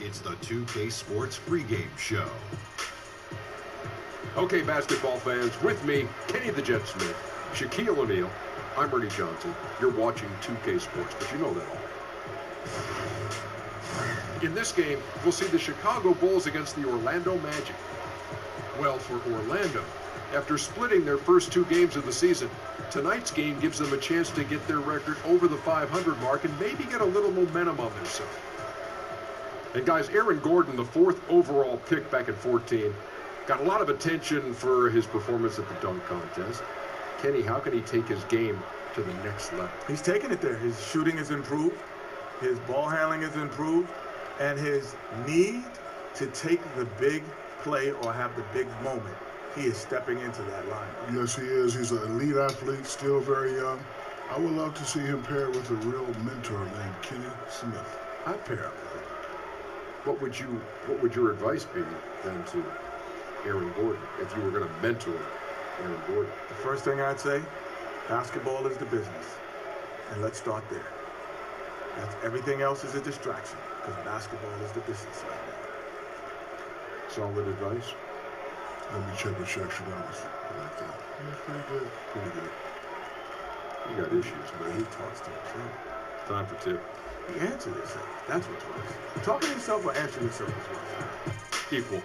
It's the 2K Sports pregame show. Okay, basketball fans, with me, Kenny the Jet Smith, Shaquille O'Neal, I'm Ernie Johnson. You're watching 2K Sports, but you know that all. In this game, we'll see the Chicago Bulls against the Orlando Magic. Well, for Orlando, after splitting their first two games of the season, tonight's game gives them a chance to get their record over the 500 mark and maybe get a little momentum on their side. And guys, Aaron Gordon, the fourth overall pick back at 14, got a lot of attention for his performance at the dunk contest. Kenny, how can he take his game to the next level? He's taking it there. His shooting is improved, his ball handling is improved, and his need to take the big play or have the big moment, he is stepping into that line. Yes, he is. He's an elite athlete, still very young. I would love to see him paired with a real mentor named Kenny Smith. I'd pair up with him. What would your advice be then to Aaron Gordon if you were going to mentor Aaron Gordon? The first thing I'd say, basketball is the business, and let's start there. Everything else is a distraction, because basketball is the business right now. Solid advice. Let me check with Shaq Shadow's. Like that. Yeah, pretty good. Pretty good. You got issues, But man. he talks to himself. Time for tip. He answers himself. That's what's worse. Talking to himself or answering himself is worse. Equal.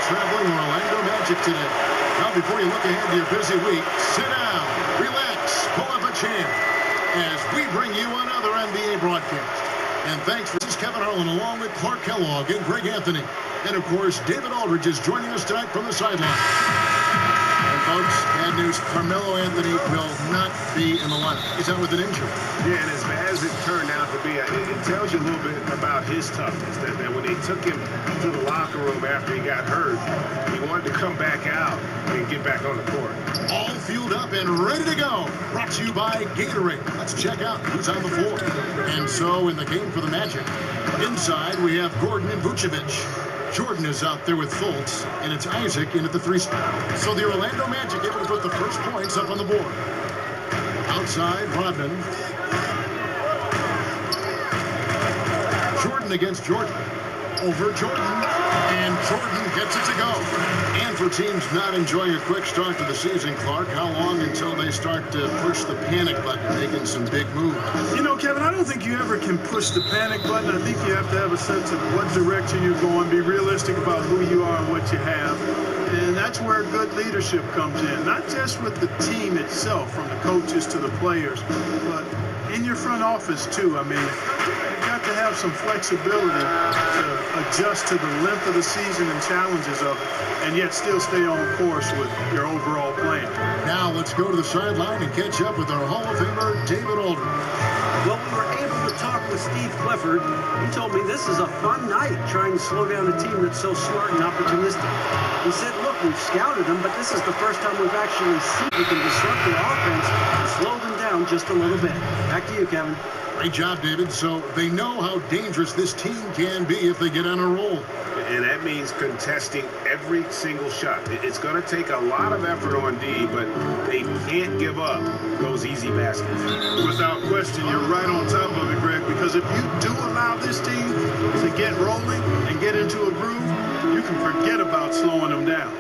traveling Orlando Magic today. Now, before you look ahead to your busy week, sit down, relax, pull up a chair as we bring you another NBA broadcast. And thanks for this is Kevin Harlan along with Clark Kellogg and Greg Anthony. And, of course, David Aldridge is joining us tonight from the sideline. And, folks, bad news, Carmelo Anthony will not be in the lineup. He's out with an injury. Yeah, and as bad as it turned out to be, it tells you a little bit about his toughness, that when they took him to the locker room after he got hurt, he wanted to come back out and get back on the court. All fueled up and ready to go. Brought to you by Gatorade. Let's check out who's on the floor. And so in the game for the Magic, inside we have Gordon and Vucevic. Jordan is out there with Fultz, and it's Isaac in at the 3 spot. So the Orlando Magic able to put the first points up on the board. Outside, Rodman. Jordan against Jordan. Over Jordan, and Jordan gets it to go. And for teams not enjoying a quick start to the season, Clark, how long until they start to push the panic button, making some big moves? You know, Kevin, I don't think you ever can push the panic button. I think you have to have a sense of what direction you're going, be realistic about who you are and what you have. And that's where good leadership comes in, not just with the team itself, from the coaches to the players, but in your front office, too. I mean, you've got to have some flexibility to adjust to the length of the season and challenges of it, and yet still stay on course with your overall plan. Now let's go to the sideline and catch up with our Hall of Famer, David Aldridge. Well, we were able to talk with Steve Clifford. He told me this is a fun night trying to slow down a team that's so smart and opportunistic. He said, look, we've scouted them, but this is the first time we've actually seen we can disrupt their offense and slow them down just a little bit. Back to you, Kevin. Great job, David. So they know how dangerous this team can be if they get on a roll. And that means contesting every single shot. It's going to take a lot of effort on D, but they can't give up those easy baskets. Without question, you're right on top of it, Greg, because if you do allow this team to get rolling and get into a groove, you can forget about slowing them down.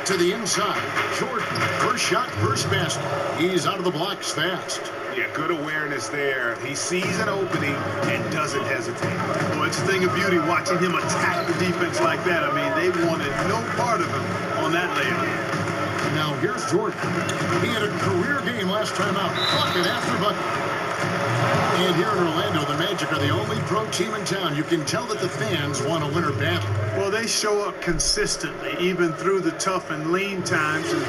To the inside, Jordan, first shot, first basket. He's out of the blocks fast. Yeah, good awareness there. He sees an opening and doesn't hesitate. Well, it's a thing of beauty watching him attack the defense like that. I mean, they wanted no part of him on that layup. Now here's Jordan. He had a career game last time out. Bucket after bucket. And here in Orlando, the Magic are the only pro team in town. You can tell that the fans want a winner battle. Well, they show up consistently, even through the tough and lean times. And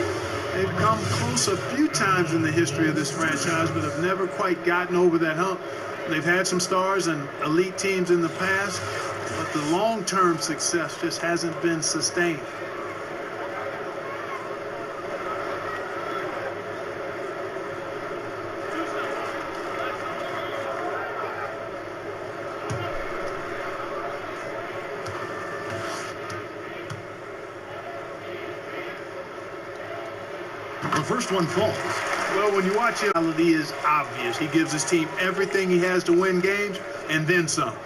they've come close a few times in the history of this franchise, but have never quite gotten over that hump. They've had some stars and elite teams in the past, but the long-term success just hasn't been sustained. The first one falls. Well, when you watch him, reality is obvious. He gives his team everything he has to win games, and then some.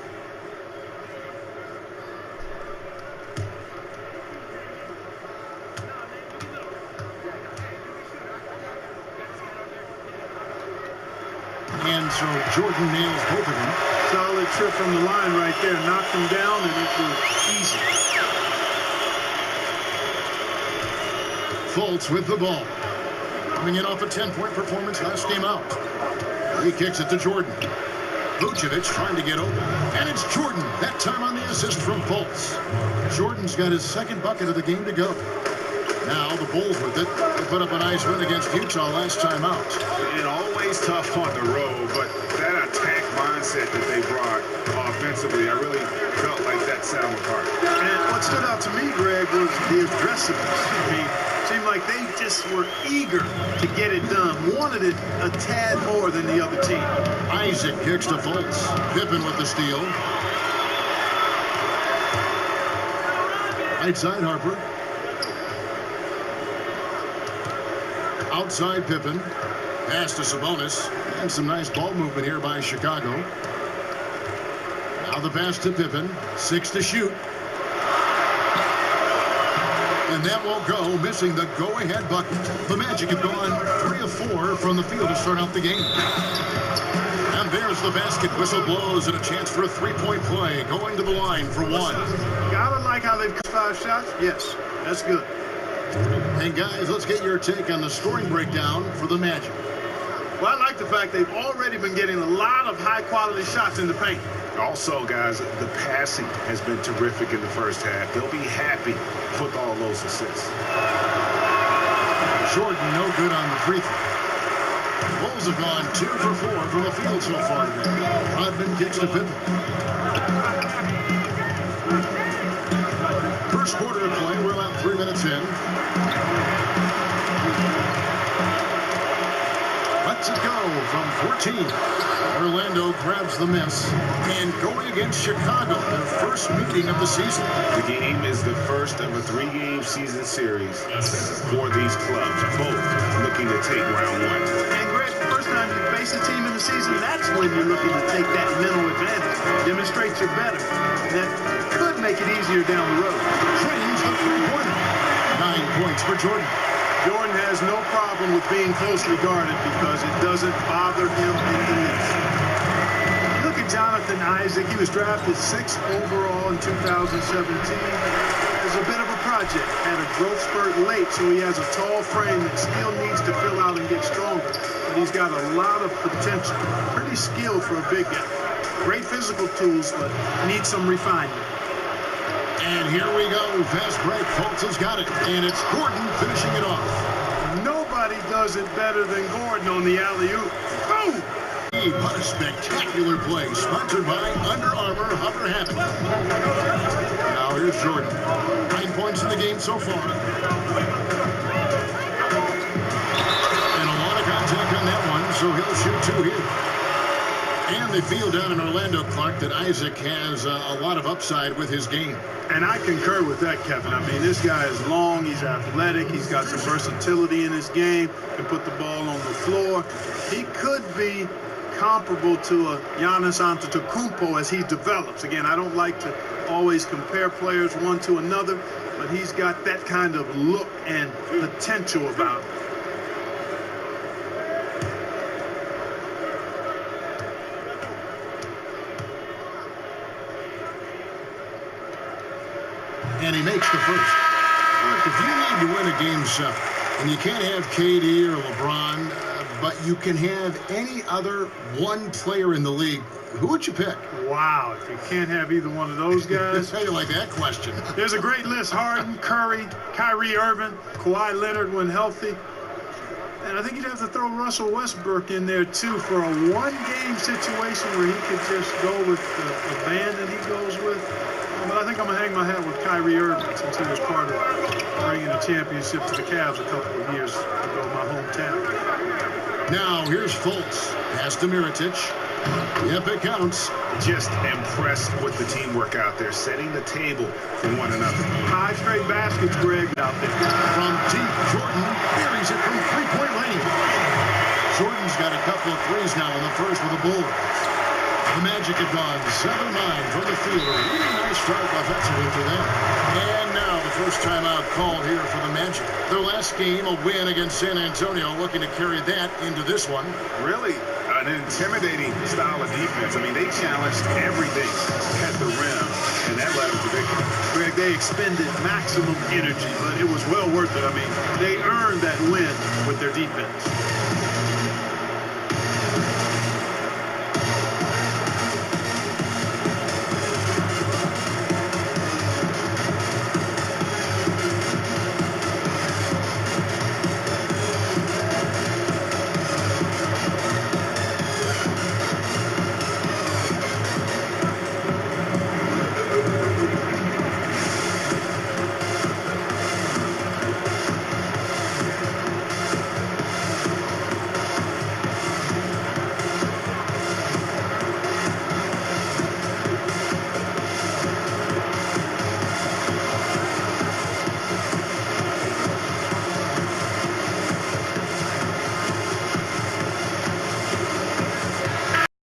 And so Jordan nails both of them. Solid trip from the line right there. Knocked him down, and it was easy. Fultz with the ball. Coming in off a 10-point performance last game out. He kicks it to Jordan. Vucevic trying to get open. And it's Jordan, that time on the assist from Fultz. Jordan's got his second bucket of the game to go. Now the Bulls with it. They put up a nice win against Utah last time out. And always tough on the road, but that attack mindset that they brought offensively, I really felt like that set them apart. And what stood out to me, Greg, was the aggressiveness. I mean, seemed like they just were eager to get it done, wanted it a tad more than the other team. Isaac kicks to Fultz. Pippen with the steal. Right side, Harper. Outside Pippen. Pass to Sabonis. And some nice ball movement here by Chicago. Now the pass to Pippen. 6 to shoot. And that won't go, missing the go-ahead bucket. The Magic have gone 3 of 4 from the field to start out the game. And there's the basket. Whistle blows and a chance for a three-point play. Going to the line for one. Gotta like how they've got 5 shots. Yes, that's good. Hey, guys, let's get your take on the scoring breakdown for the Magic. Well, I like like the fact they've already been getting a lot of high-quality shots in the paint. Also, guys, the passing has been terrific in the first half. They'll be happy with all those assists. Jordan, no good on the free throw. Bulls have gone 2 for 4 from the field so far today. Rodman kicks the fifth. First quarter of play, we're about 3 minutes in. Lets it go from 14. Orlando grabs the miss. And going against Chicago, their first meeting of the season. The game is the first of a 3-game season series for these clubs, both looking to take round 1. And Greg, the first time you face a team in the season, that's when you're looking to take that mental advantage. Demonstrate you're better. That could make it easier down the road. Drains the three-pointer. 9 points for Jordan. Jordan has no problem with being closely guarded because it doesn't bother him in the least. Look at Jonathan Isaac. He was drafted 6th overall in 2017 as a bit of a project. Had a growth spurt late, so he has a tall frame that still needs to fill out and get stronger. But he's got a lot of potential. Pretty skilled for a big guy. Great physical tools, but needs some refinement. And here we go. Fast break. Fultz has got it. And it's Gordon finishing it off. Nobody does it better than Gordon on the alley-oop. Boom! What a spectacular play. Sponsored by Under Armour Hover Habit. Now here's Jordan. 9 points in the game so far. And a lot of contact on that one, so he'll shoot 2 here. And they feel down in Orlando, Clark, that Isaac has a lot of upside with his game. And I concur with that, Kevin. I mean, this guy is long, he's athletic, he's got some versatility in his game, can put the ball on the floor. He could be comparable to a Giannis Antetokounmpo as he develops. Again, I don't like to always compare players one to another, but he's got that kind of look and potential about him. And he makes the first. Look, if you need to win a game 7, and you can't have KD or LeBron, but you can have any other one player in the league, who would you pick? Wow, if you can't have either one of those guys. How do you like that question? There's a great list. Harden, Curry, Kyrie Irving, Kawhi Leonard when healthy. And I think you'd have to throw Russell Westbrook in there, too, for a one-game situation where he could just go with the band that he goes with. But I think I'm going to hang my hat with Kyrie Irving since he was part of bringing a championship to the Cavs a couple of years ago, my hometown. Now, here's Fultz. Pass to Mirotic. Yep, it counts. Just impressed with the teamwork out there, setting the table for one another. 5 straight baskets, Greg, out there. From deep, Jordan buries it from three-point lane. Jordan's got a couple of threes now in the first with the Bulls. The Magic have gone 7-9 from the field. Really nice start offensively for them. And now the first timeout called here for the Magic. Their last game, a win against San Antonio, looking to carry that into this one. Really an intimidating style of defense. I mean, they challenged everything at the rim, and that led them to victory. Greg, they expended maximum energy, but it was well worth it. I mean, they earned that win with their defense.